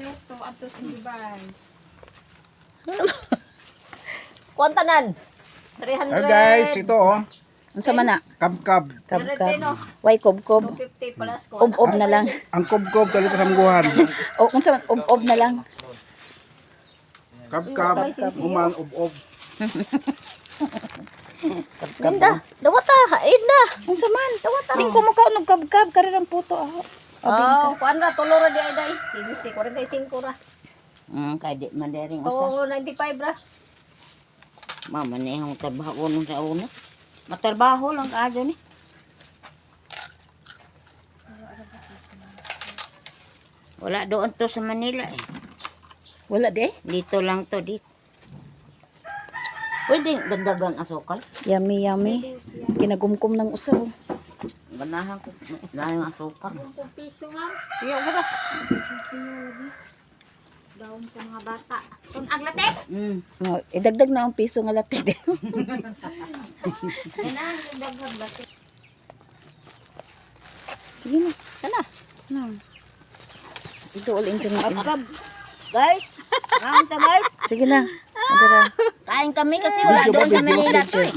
luto ato sa Dubai. Kuantanan. 300. Ah guys, ito oh. Unsa man na? Kabkab. Kabkab. Way kubkob. 250 plus ko. Ob-ob na lang. Ang kubkob tali ko samguhan. O unsa man ob-ob na lang. Kabkab, human ob-ob. Linda, dawata, hain na. Unsa man? Ding ko mo ka og kabkab karon ang puto ako. Oh, kuan ra tulo ra di ay day. Sige, 45 ra. Kaya di madaring usa. To 95 ra. Mama ni ang trabaho nung sa una. Matrabaho lang kaado ni. Wala doon to sa Manila eh. Wala di. Dito lang to dito. Pwede dagdagan asukal. Yummy yummy. Kinagumkum ng usaw. Ganahan ko. Dahil ang asukal. 10 piso nga. Iyo ba? Daon sa mga bata. Kung aglate. No, idagdag na ang piso nga lapid. Kailangan yung daghang late. Sige na. Kana. Na. Ito all internet. Guys, kain ta guys. Sige na. Adara. Kain kami kasi wala doon sa Manila to eh.